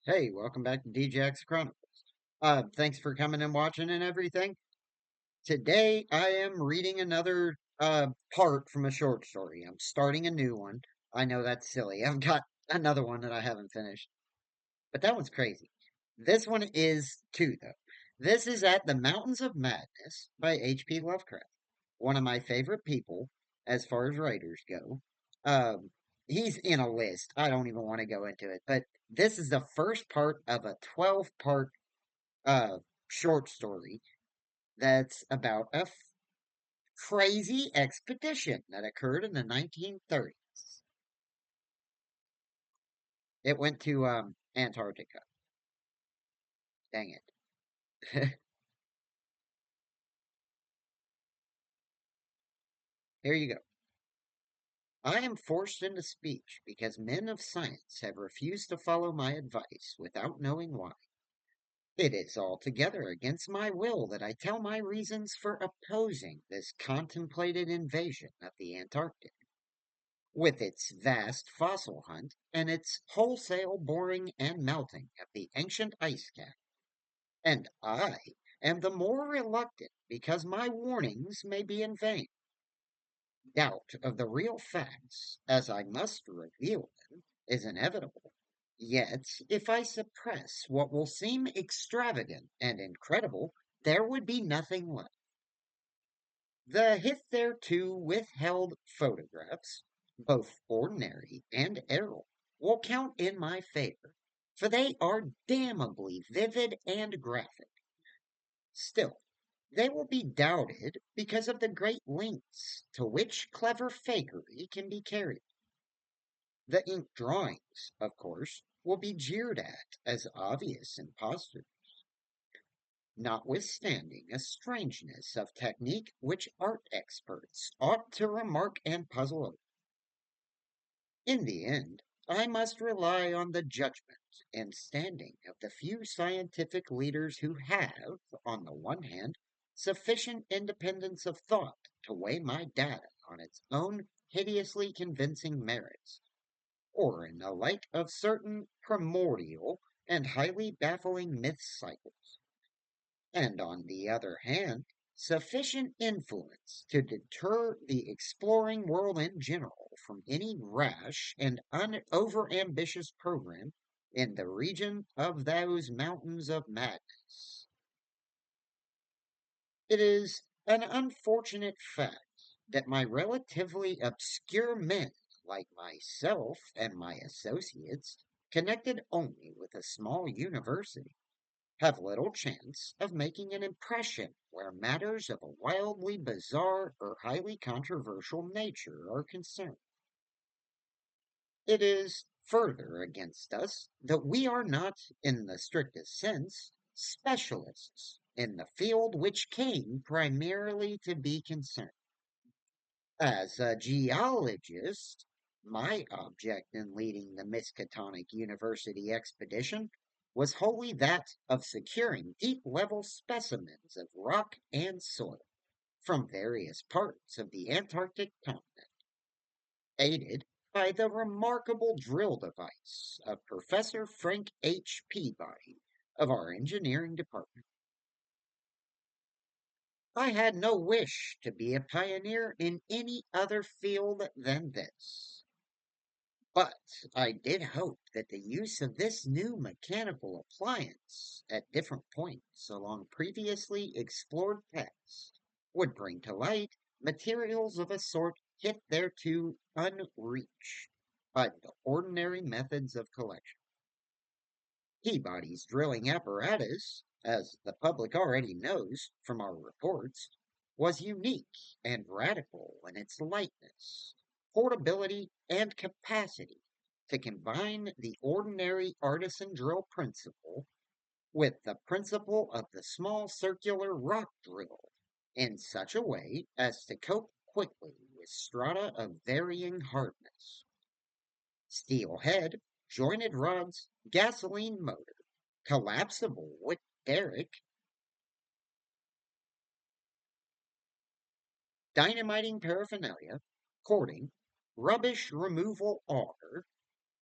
Hey, welcome back to DJX Chronicles. Thanks for coming and watching and everything. Today I am reading another part from a short story. I'm starting a new one. I know that's silly. I've got another one that I haven't finished, but that one's crazy. This one is too, though. This is At the Mountains of Madness by H.P. Lovecraft. One of my favorite people as far as writers go. Um, he's in a list. I don't even want to go into it, but this is the first part of a 12-part uh, short story that's about a crazy expedition that occurred in the 1930s. It went to Antarctica. Dang it. Here you go. I am forced into speech because men of science have refused to follow my advice without knowing why. It is altogether against my will that I tell my reasons for opposing this contemplated invasion of the Antarctic. With its vast fossil hunt and its wholesale boring and melting of the ancient ice cap. And I am the more reluctant because my warnings may be in vain. Doubt of the real facts, as I must reveal them, is inevitable. Yet, if I suppress what will seem extravagant and incredible, there would be nothing left. The hitherto withheld photographs, both ordinary and aerial, will count in my favor, for they are damnably vivid and graphic. Still, they will be doubted because of the great lengths to which clever fakery can be carried. The ink drawings, of course, will be jeered at as obvious impostures, notwithstanding a strangeness of technique which art experts ought to remark and puzzle over. In the end, I must rely on the judgment and standing of the few scientific leaders who have, on the one hand, sufficient independence of thought to weigh my data on its own hideously convincing merits, or in the light of certain primordial and highly baffling myth cycles, and on the other hand, sufficient influence to deter the exploring world in general from any rash and over-ambitious program in the region of those mountains of madness. It is an unfortunate fact that my relatively obscure men like myself and my associates, connected only with a small university, have little chance of making an impression where matters of a wildly bizarre or highly controversial nature are concerned. It is further against us that we are not, in the strictest sense, specialists in the field which came primarily to be concerned. As a geologist, my object in leading the Miskatonic University expedition was wholly that of securing deep level specimens of rock and soil from various parts of the Antarctic continent, aided by the remarkable drill device of Professor Frank H. Peabody of our engineering department. I had no wish to be a pioneer in any other field than this. But I did hope that the use of this new mechanical appliance at different points along previously explored paths would bring to light materials of a sort hitherto unreached by the ordinary methods of collection. Peabody's drilling apparatus, as the public already knows from our reports, was unique and radical in its lightness, portability, and capacity to combine the ordinary artisan drill principle with the principle of the small circular rock drill in such a way as to cope quickly with strata of varying hardness. Steel head, jointed rods, gasoline motor, collapsible wood derrick, dynamiting paraphernalia, cording, rubbish removal auger,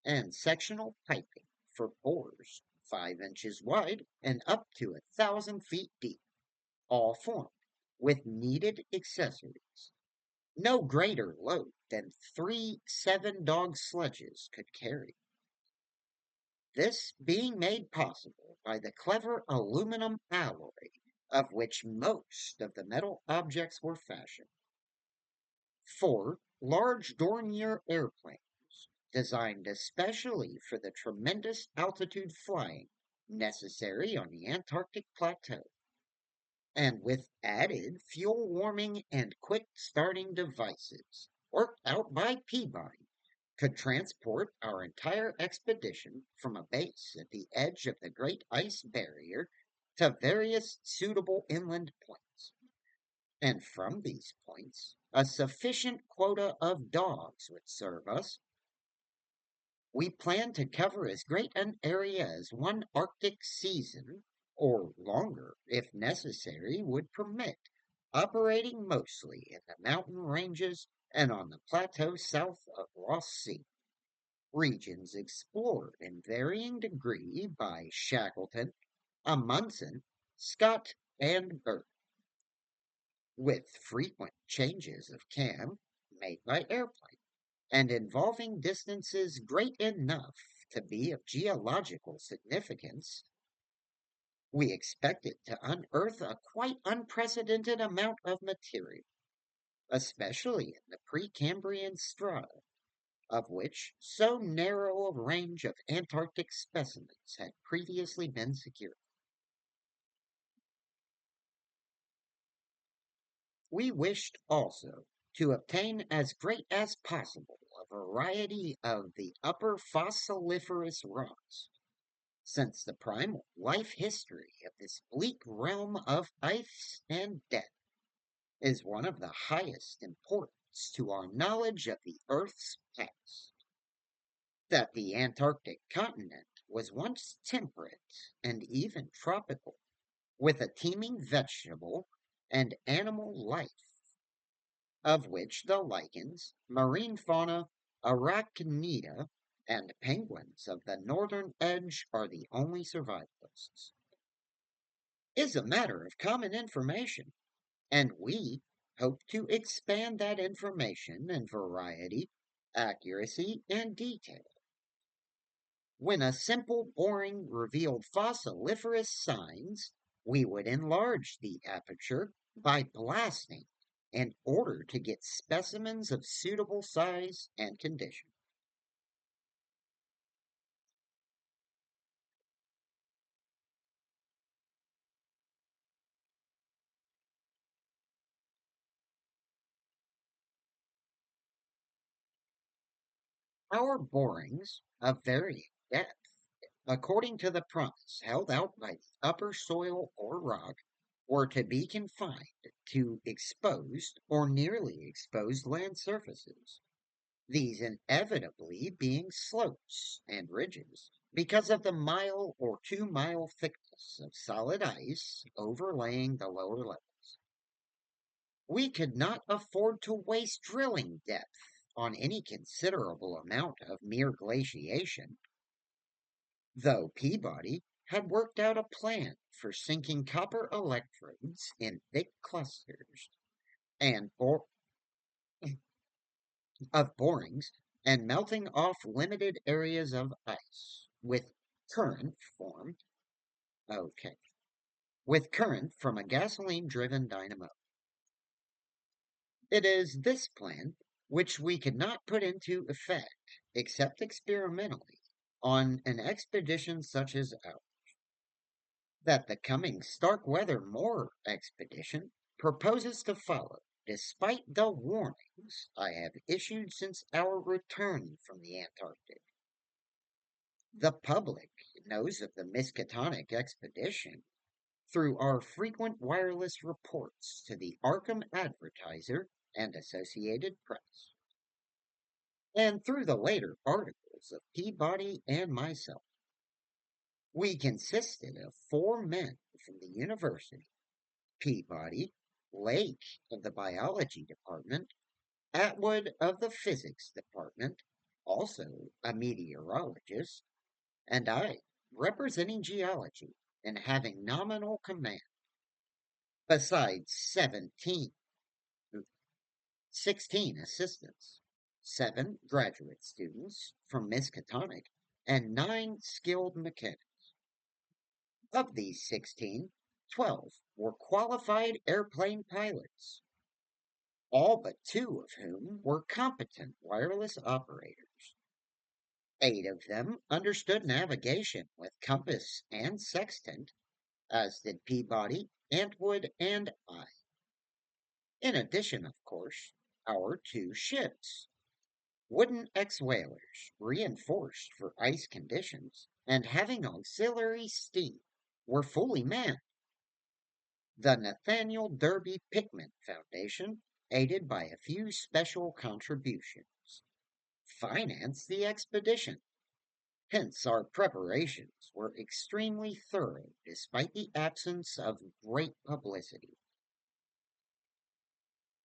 and sectional piping for bores 5 inches wide, and up to 1,000 feet deep, all formed with needed accessories. No greater load than 3 7-dog sledges could carry. This being made possible by the clever aluminum alloy of which most of the metal objects were fashioned. 4 large Dornier airplanes, designed especially for the tremendous altitude flying necessary on the Antarctic plateau, and with added fuel warming and quick starting devices worked out by Peabody, could transport our entire expedition from a base at the edge of the Great Ice Barrier to various suitable inland points. And from these points, a sufficient quota of dogs would serve us. We plan to cover as great an area as one Arctic season, or longer if necessary, would permit, operating mostly in the mountain ranges and on the plateau south of Ross Sea, regions explored in varying degree by Shackleton, Amundsen, Scott, and Burt, with frequent changes of camp made by airplane, and involving distances great enough to be of geological significance. We expected to unearth a quite unprecedented amount of material, especially in the Precambrian strata, of which so narrow a range of Antarctic specimens had previously been secured. We wished also to obtain as great as possible a variety of the upper fossiliferous rocks, since the primal life history of this bleak realm of ice and death is one of the highest importance to our knowledge of the Earth's past. That the Antarctic continent was once temperate and even tropical, with a teeming vegetable and animal life, of which the lichens, marine fauna, arachnida, and penguins of the northern edge are the only survivalists, is a matter of common information, and we hope to expand that information in variety, accuracy, and detail. When a simple boring revealed fossiliferous signs, we would enlarge the aperture by blasting in order to get specimens of suitable size and condition. Our borings, of varying depth, according to the promise held out by the upper soil or rock, were to be confined to exposed or nearly exposed land surfaces, these inevitably being slopes and ridges, because of the mile or 2 mile thickness of solid ice overlaying the lower levels. We could not afford to waste drilling depth on any considerable amount of mere glaciation, though Peabody had worked out a plan for sinking copper electrodes in thick clusters and of borings and melting off limited areas of ice with current form okay with current from a gasoline driven dynamo. It is this plan which we could not put into effect except experimentally on an expedition such as ours, that the coming Starkweather Moor expedition proposes to follow, despite the warnings I have issued since our return from the Antarctic. The public knows of the Miskatonic expedition through our frequent wireless reports to the Arkham Advertiser and Associated Press, and through the later articles of Peabody and myself. We consisted of 4 men from the university: Peabody, Lake of the biology department, Atwood of the physics department, also a meteorologist, and I, representing geology and having nominal command, besides 16 assistants, 7 graduate students from Miskatonic, and 9 skilled mechanics. Of these 16, 12 were qualified airplane pilots, all but 2 of whom were competent wireless operators. 8 of them understood navigation with compass and sextant, as did Peabody, Antwood, and I. In addition, of course, our 2 ships, wooden ex-whalers, reinforced for ice conditions, and having auxiliary steam, were fully manned. The Nathaniel Derby Pickman Foundation, aided by a few special contributions, financed the expedition. Hence, our preparations were extremely thorough despite the absence of great publicity.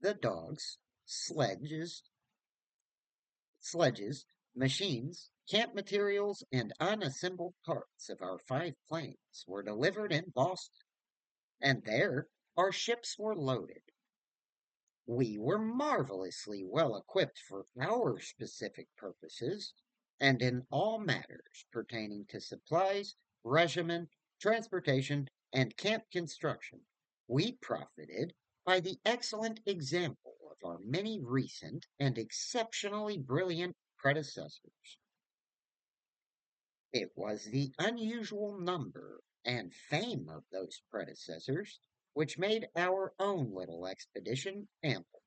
The dogs, sledges, machines, camp materials, and unassembled parts of our 5 planes were delivered in Boston, and there our ships were loaded. We were marvelously well equipped for our specific purposes, and in all matters pertaining to supplies, regimen, transportation, and camp construction, we profited by the excellent example of our many recent and exceptionally brilliant predecessors. It was the unusual number and fame of those predecessors which made our own little expedition ample,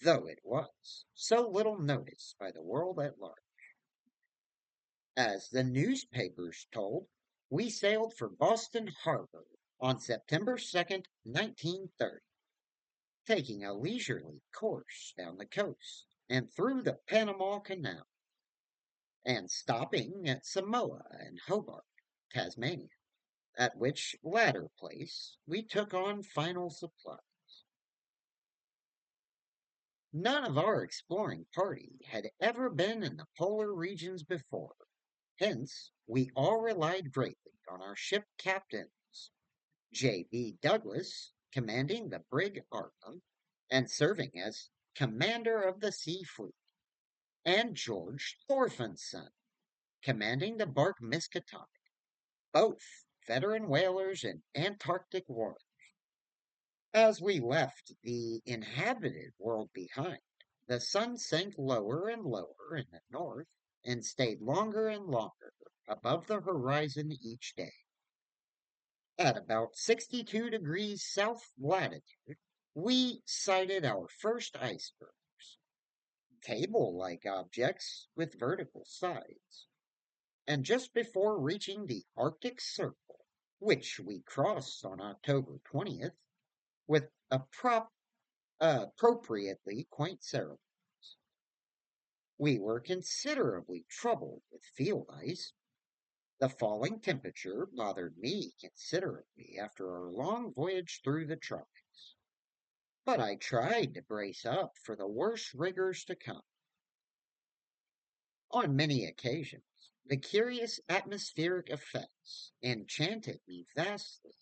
though it was so little noticed by the world at large. As the newspapers told, we sailed for Boston Harbor on September 2nd, 1930, taking a leisurely course down the coast and through the Panama Canal, and stopping at Samoa and Hobart, Tasmania, at which latter place we took on final supply. None of our exploring party had ever been in the polar regions before. Hence, we all relied greatly on our ship captains, J.B. Douglas, commanding the brig Arkham, and serving as commander of the sea fleet, and George Thorfinson, commanding the bark Miskatonic, both veteran whalers in Antarctic waters. As we left the inhabited world behind, the sun sank lower and lower in the north and stayed longer and longer above the horizon each day. At about 62 degrees south latitude, we sighted our first icebergs, table-like objects with vertical sides. And just before reaching the Arctic Circle, which we crossed on October 20th, with appropriately quaint ceremony, we were considerably troubled with field ice. The falling temperature bothered me considerably after our long voyage through the tropics, but I tried to brace up for the worst rigors to come. On many occasions, the curious atmospheric effects enchanted me vastly,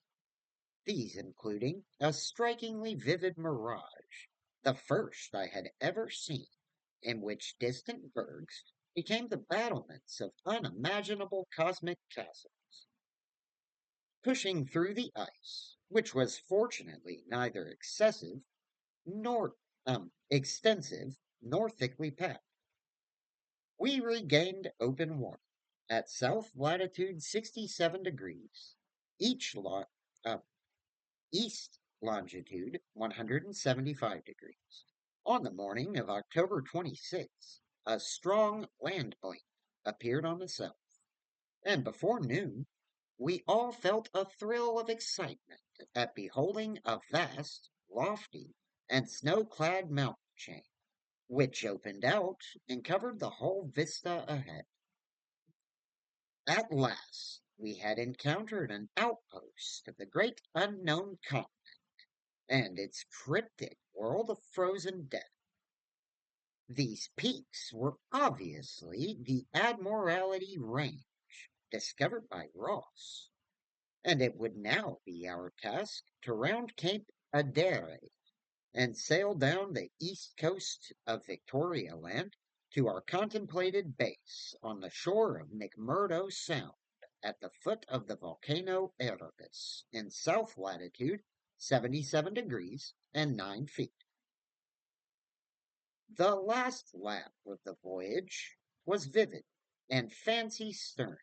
these including a strikingly vivid mirage, the first I had ever seen, in which distant bergs became the battlements of unimaginable cosmic castles. Pushing through the ice, which was fortunately neither excessive nor extensive nor thickly packed, we regained open water at south latitude 67 degrees, each uh, east longitude 175 degrees. On the morning of October 26th, a strong land blink appeared on the south, and before noon we all felt a thrill of excitement at beholding a vast, lofty, and snow-clad mountain chain, which opened out and covered the whole vista ahead. At last we had encountered an outpost of the great unknown continent and its cryptic world of frozen death. These peaks were obviously the Admiralty Range, discovered by Ross, and it would now be our task to round Cape Adare and sail down the east coast of Victoria Land to our contemplated base on the shore of McMurdo Sound at the foot of the volcano Erebus in south latitude 77 degrees and 9 feet. The last lap of the voyage was vivid and fancy stirring.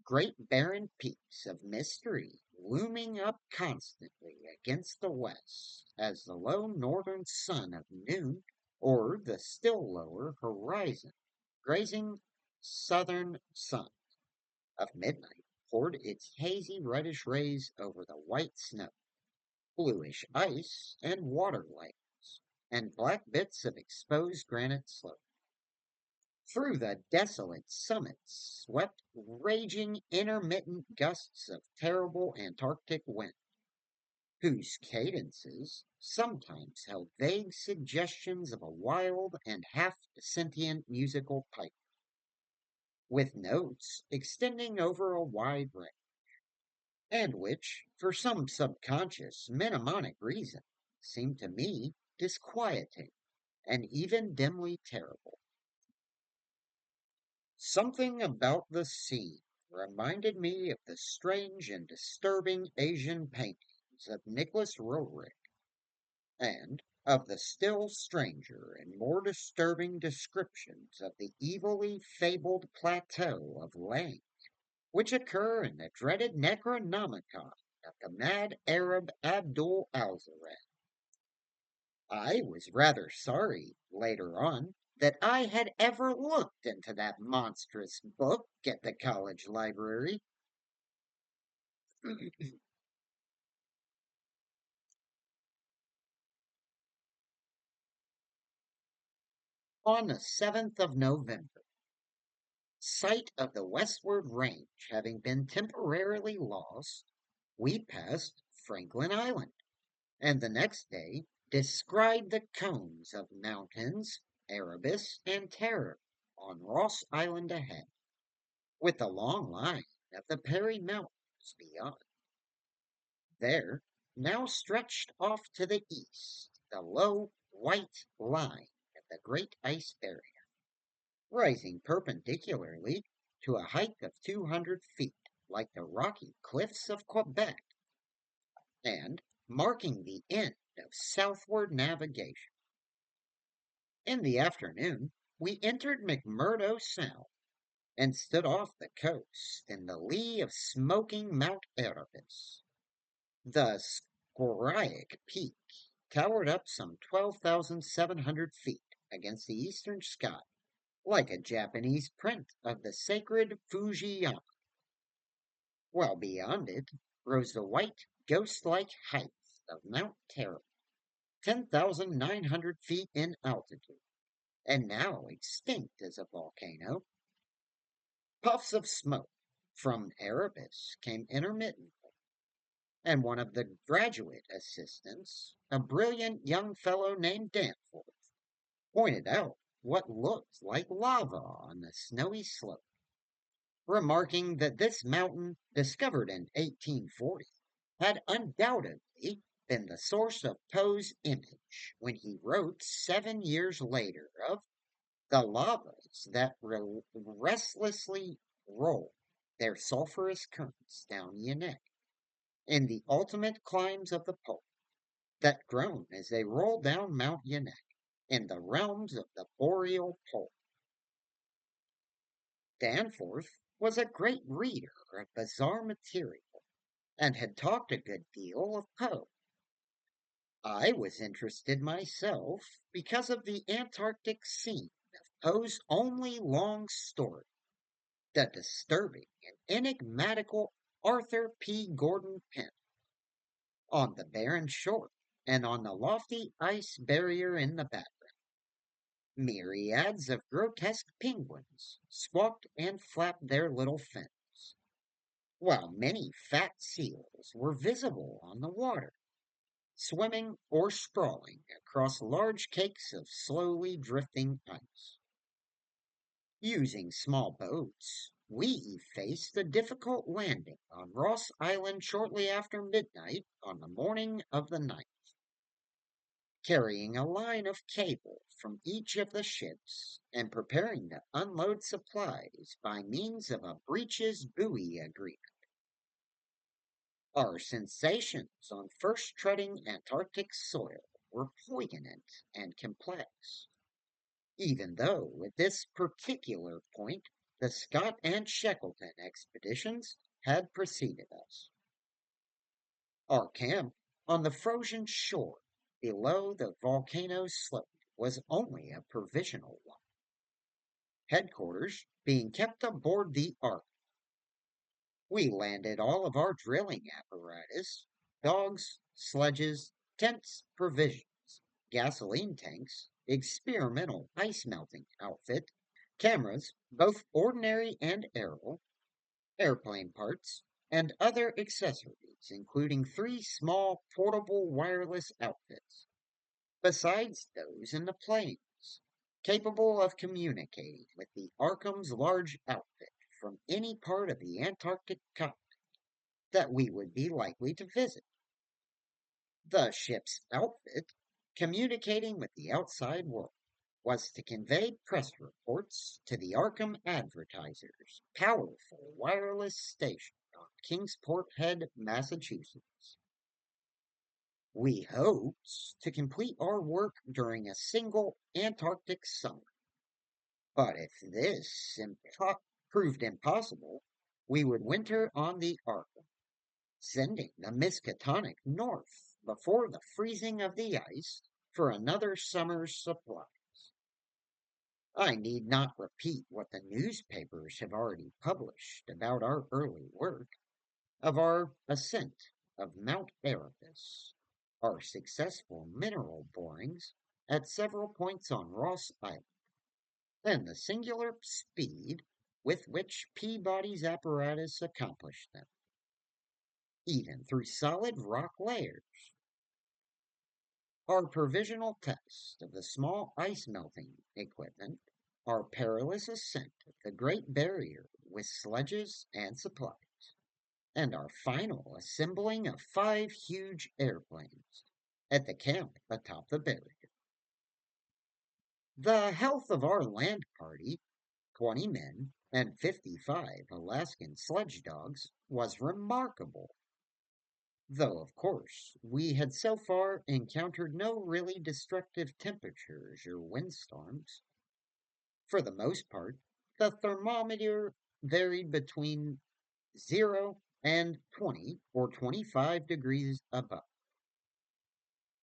Great barren peaks of mystery looming up constantly against the west as the low northern sun of noon or the still lower horizon grazing southern sun of midnight poured its hazy reddish rays over the white snow, bluish ice and water layers, and black bits of exposed granite slope. Through the desolate summits swept raging intermittent gusts of terrible Antarctic wind, whose cadences sometimes held vague suggestions of a wild and half sentient musical pipe, with notes extending over a wide range, and which, for some subconscious mnemonic reason, seemed to me disquieting and even dimly terrible. Something about the scene reminded me of the strange and disturbing Asian paintings of Nicholas Roerich, and of the still stranger and more disturbing descriptions of the evilly fabled plateau of Lang, which occur in the dreaded Necronomicon of the mad Arab Abdul Alzared. I was rather sorry, later on, that I had ever looked into that monstrous book at the college library. On the 7th of November, sight of the westward range having been temporarily lost, we passed Franklin Island, and the next day descried the cones of mountains, Erebus and Terror, on Ross Island ahead, with the long line of the Perry Mountains beyond. There now stretched off to the east the low white line of the great ice barrier, rising perpendicularly to a height of 200 feet, like the rocky cliffs of Quebec, and marking the end of southward navigation. In the afternoon, we entered McMurdo Sound and stood off the coast in the lee of smoking Mount Erebus. The Scoraic Peak towered up some 12,700 feet against the eastern sky, like a Japanese print of the sacred Fujiyama, while beyond it rose the white, ghost-like heights of Mount Terror, 10,900 feet in altitude, and now extinct as a volcano. Puffs of smoke from Erebus came intermittently, and one of the graduate assistants, a brilliant young fellow named Danforth, pointed out what looked like lava on the snowy slope, remarking that this mountain, discovered in 1840, had undoubtedly been the source of Poe's image when he wrote 7 years later of the lavas that restlessly roll their sulphurous currents down Yanek in the ultimate climbs of the pole, that groan as they roll down Mount Yanek in the realms of the boreal pole. Danforth was a great reader of bizarre material and had talked a good deal of Poe. I was interested myself because of the Antarctic scene of Poe's only long story, the disturbing and enigmatical Arthur P. Gordon Pym, on the barren shore and on the lofty ice barrier in the background. Myriads of grotesque penguins squawked and flapped their little fins, while many fat seals were visible on the water, swimming or sprawling across large cakes of slowly drifting ice. Using small boats, We faced a difficult landing on Ross Island shortly after midnight on the morning of the night, carrying a line of cable from each of the ships and preparing to unload supplies by means of a breeches buoy agreement. Our sensations on first treading Antarctic soil were poignant and complex, even though at this particular point the Scott and Shackleton expeditions had preceded us. Our camp on the frozen shore below the volcano's slope was only a provisional one, headquarters being kept aboard the Ark. We landed all of our drilling apparatus, dogs, sledges, tents, provisions, gasoline tanks, experimental ice melting outfit, cameras, both ordinary and aerial, airplane parts, and other accessories, including three small portable wireless outfits, besides those in the planes, capable of communicating with the Arkham's large outfit from any part of the Antarctic continent that we would be likely to visit. The ship's outfit, communicating with the outside world, was to convey press reports to the Arkham Advertiser's powerful wireless station on Kingsport Head, Massachusetts. We hoped to complete our work during a single Antarctic summer, but if this proved impossible, we would winter on the Arkham, sending the Miskatonic north before the freezing of the ice for another summer's supply. I need not repeat what the newspapers have already published about our early work, of our ascent of Mount Erebus, our successful mineral borings at several points on Ross Island, and the singular speed with which Peabody's apparatus accomplished them, even through solid rock layers. Our provisional test of the small ice melting equipment, our perilous ascent of the Great Barrier with sledges and supplies, and our final assembling of 5 huge airplanes at the camp atop the barrier. The health of our land party, 20 men and 55 Alaskan sledge dogs, was remarkable, though of course we had so far encountered no really destructive temperatures or windstorms. For the most part, the thermometer varied between 0 and 20 or 25 degrees above,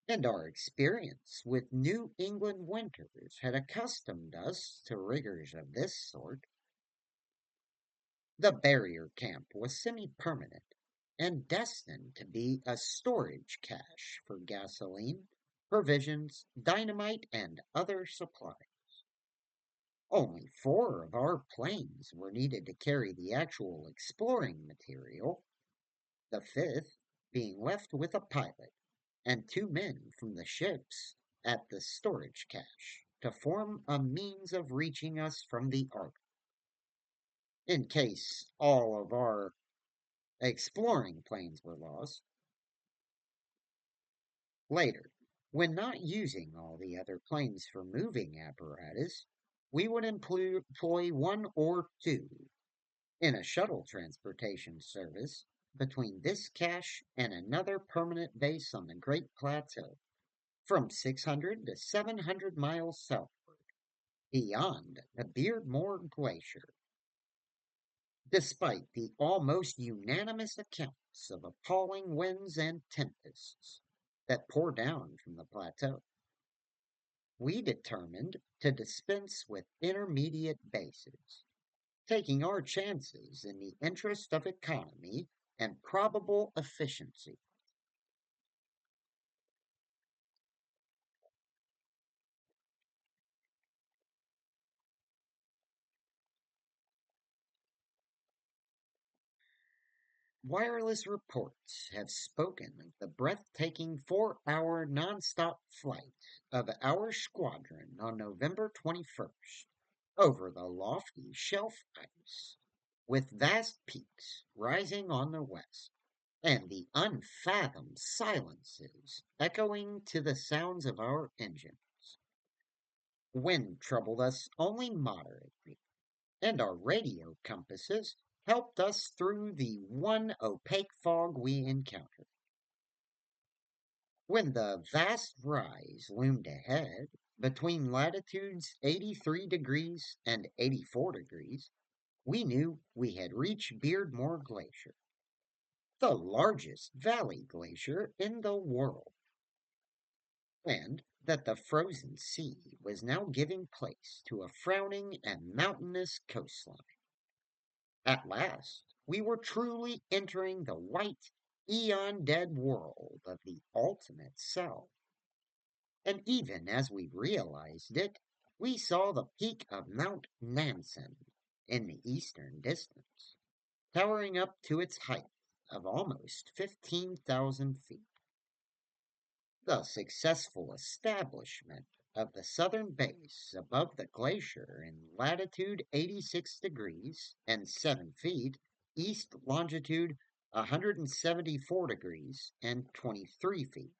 and our experience with New England winters had accustomed us to rigors of this sort. The barrier camp was semi-permanent and destined to be a storage cache for gasoline, provisions, dynamite, and other supplies. Only 4 of our planes were needed to carry the actual exploring material, the 5th being left with a pilot and 2 men from the ships at the storage cache to form a means of reaching us from the Ark, in case all of our exploring planes were lost. Later, when not using all the other planes for moving apparatus, we would employ 1 or 2 in a shuttle transportation service between this cache and another permanent base on the Great Plateau, from 600 to 700 miles southward, beyond the Beardmore Glacier. Despite the almost unanimous accounts of appalling winds and tempests that pour down from the plateau, we determined to dispense with intermediate bases, taking our chances in the interest of economy and probable efficiency. Wireless reports have spoken of the breathtaking 4-hour nonstop flight of our squadron on November 21st over the lofty shelf ice, with vast peaks rising on the west, and the unfathomed silences echoing to the sounds of our engines. Wind troubled us only moderately, and our radio compasses helped us through the one opaque fog we encountered. When the vast rise loomed ahead, between latitudes 83 degrees and 84 degrees, we knew we had reached Beardmore Glacier, the largest valley glacier in the world, and that the frozen sea was now giving place to a frowning and mountainous coastline. At last, we were truly entering the white, eon dead world of the ultimate self. And even as we realized it, we saw the peak of Mount Nansen in the eastern distance, towering up to its height of almost 15,000 feet. The successful establishment of the southern base above the glacier in latitude 86 degrees and 7 feet, east longitude 174 degrees and 23 feet,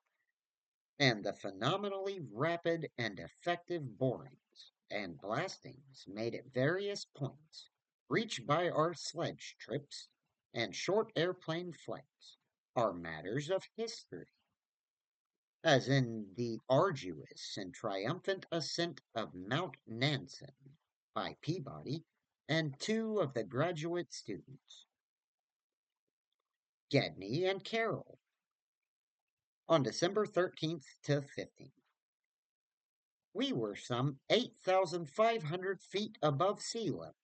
and the phenomenally rapid and effective borings and blastings made at various points, reached by our sledge trips and short airplane flights, are matters of history, as in the arduous and triumphant ascent of Mount Nansen by Peabody and two of the graduate students, Gedney and Carroll, on December 13th to 15th. We were some 8,500 feet above sea level,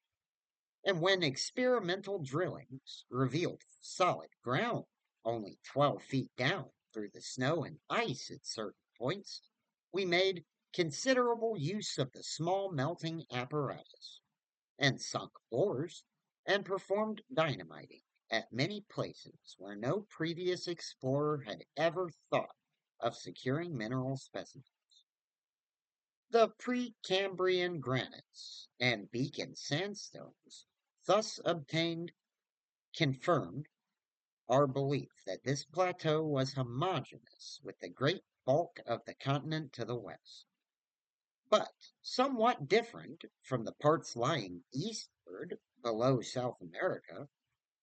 and when experimental drillings revealed solid ground only 12 feet down through the snow and ice at certain points, we made considerable use of the small melting apparatus and sunk ores and performed dynamiting at many places where no previous explorer had ever thought of securing mineral specimens. The Precambrian granites and Beacon sandstones thus obtained confirmed our belief that this plateau was homogeneous with the great bulk of the continent to the west, but somewhat different from the parts lying eastward below South America,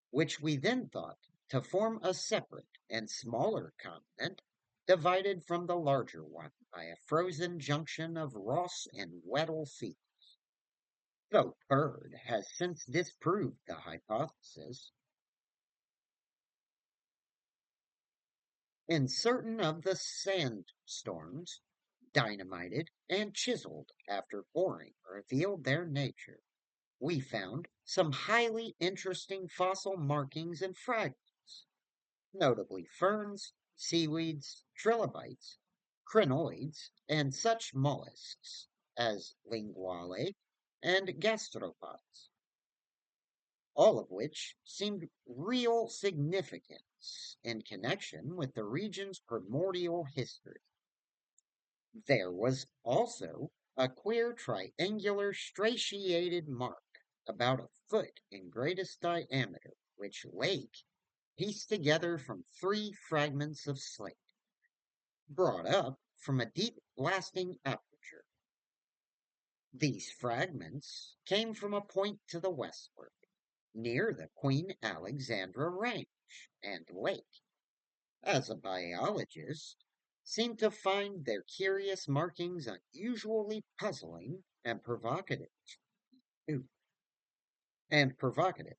which we then thought to form a separate and smaller continent divided from the larger one by a frozen junction of Ross and Weddell Sea. Though Bird has since disproved the hypothesis, in certain of the sandstorms, dynamited and chiseled after boring revealed their nature, we found some highly interesting fossil markings and fragments, notably ferns, seaweeds, trilobites, crinoids, and such mollusks as linguale and gastropods, all of which seemed real significance in connection with the region's primordial history. There was also a queer triangular striated mark about a foot in greatest diameter, which Lake pieced together from three fragments of slate, brought up from a deep blasting aperture. These fragments came from a point to the westward, near the Queen Alexandra Range, and Lake, as a biologist, seemed to find their curious markings unusually puzzling and provocative. Ooh, and provocative,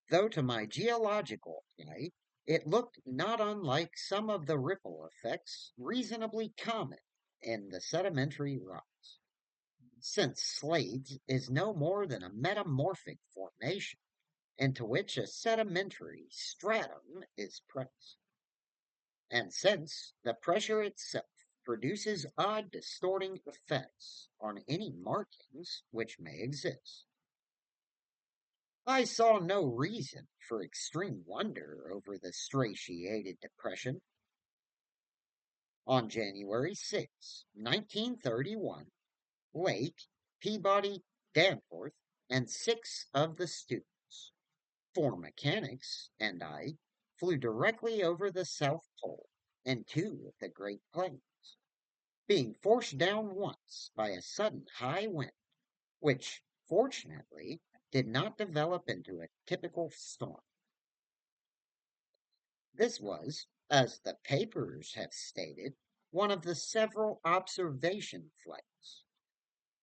though to my geological eye, it looked not unlike some of the ripple effects reasonably common in the sedimentary rocks, since slate is no more than a metamorphic formation into which a sedimentary stratum is pressed. And since the pressure itself produces odd distorting effects on any markings which may exist, I saw no reason for extreme wonder over the striated depression. On January 6, 1931, Lake, Peabody, Danforth, and 6 of the students, 4 mechanics, and I flew directly over the South Pole and 2 of the Great Plains, being forced down once by a sudden high wind, which, fortunately, did not develop into a typical storm. This was, as the papers have stated, one of the several observation flights,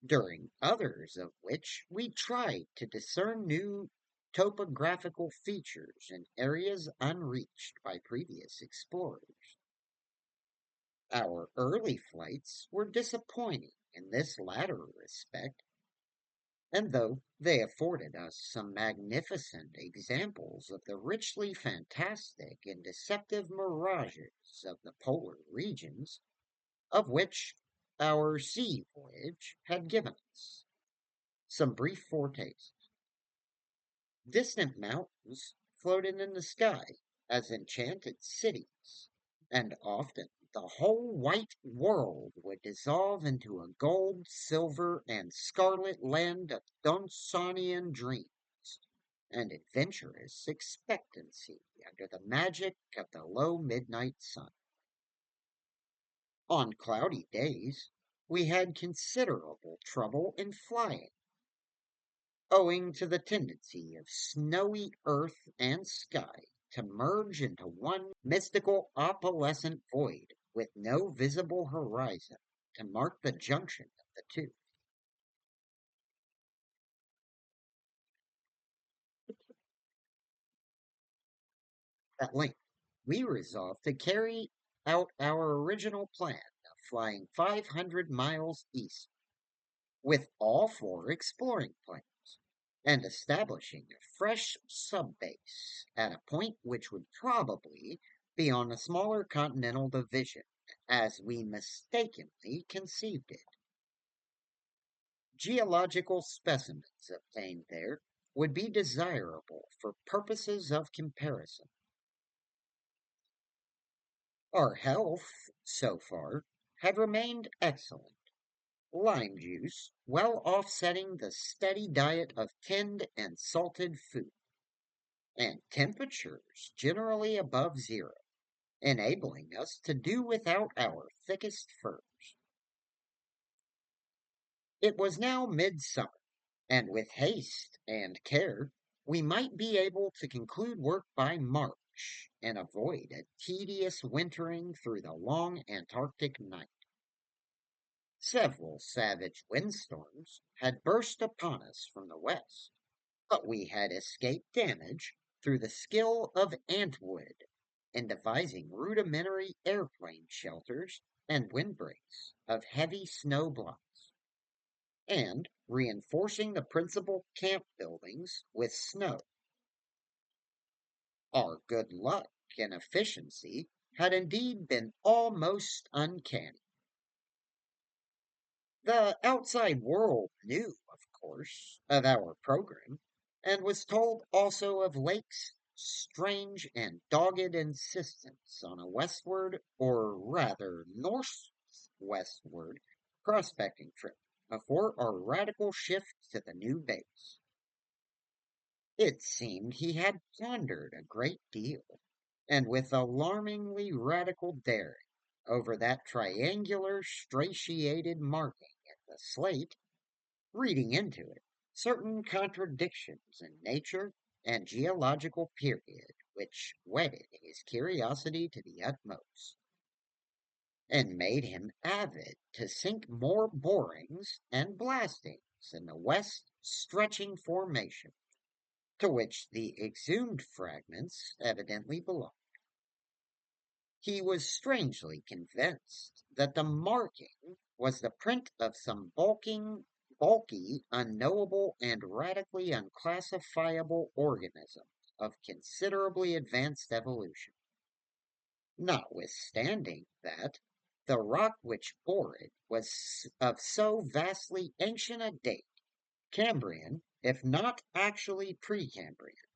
during others of which we tried to discern new topographical features in areas unreached by previous explorers. Our early flights were disappointing in this latter respect, and though they afforded us some magnificent examples of the richly fantastic and deceptive mirages of the polar regions, of which our sea voyage had given us some brief foretastes. Distant mountains floated in the sky as enchanted cities, and often the whole white world would dissolve into a gold, silver, and scarlet land of Donsonian dreams and adventurous expectancy under the magic of the low midnight sun. On cloudy days, we had considerable trouble in flying, owing to the tendency of snowy earth and sky to merge into one mystical opalescent void with no visible horizon to mark the junction of the two. At length, we resolved to carry out our original plan of flying 500 miles east with all 4 exploring planes and establishing a fresh sub-base at a point which would probably be on a smaller continental division, as we mistakenly conceived it. Geological specimens obtained there would be desirable for purposes of comparison. Our health, so far, had remained excellent, lime juice well offsetting the steady diet of tinned and salted food, and temperatures generally above zero, enabling us to do without our thickest furs. It was now midsummer, and with haste and care, we might be able to conclude work by March and avoid a tedious wintering through the long Antarctic night. Several savage windstorms had burst upon us from the west, but we had escaped damage through the skill of Antwood in devising rudimentary airplane shelters and windbreaks of heavy snow blocks, and reinforcing the principal camp buildings with snow. Our good luck and efficiency had indeed been almost uncanny. The outside world knew, of course, of our program, and was told also of Lake's strange and dogged insistence on a westward, or rather northwestward, prospecting trip before our radical shift to the new base. It seemed he had pondered a great deal, and with alarmingly radical daring, over that triangular straitiated marking in the slate, reading into it certain contradictions in nature and geological period which whetted his curiosity to the utmost, and made him avid to sink more borings and blastings in the west stretching formation to which the exhumed fragments evidently belonged. He was strangely convinced that the marking was the print of some bulky, unknowable, and radically unclassifiable organism of considerably advanced evolution, notwithstanding that the rock which bore it was of so vastly ancient a date, Cambrian, if not actually Precambrian,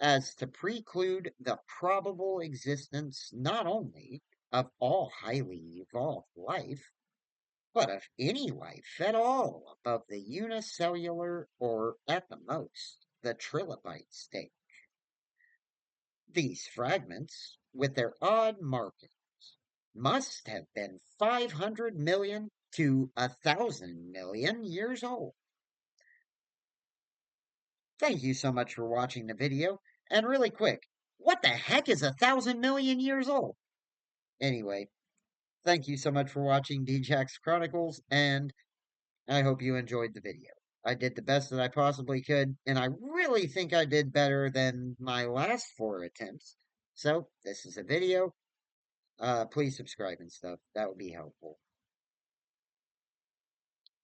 as to preclude the probable existence not only of all highly evolved life, But if any life at all above the unicellular or, at the most, the trilobite stage. These fragments, with their odd markings, must have been 500 million to 1,000 million years old. Thank you so much for watching the video. And really quick, what the heck is 1,000 million years old? Anyway, thank you so much for watching DJack's Chronicles, and I hope you enjoyed the video. I did the best that I possibly could, and I really think I did better than my last 4 attempts. So, this is a video. Please subscribe and stuff. That would be helpful.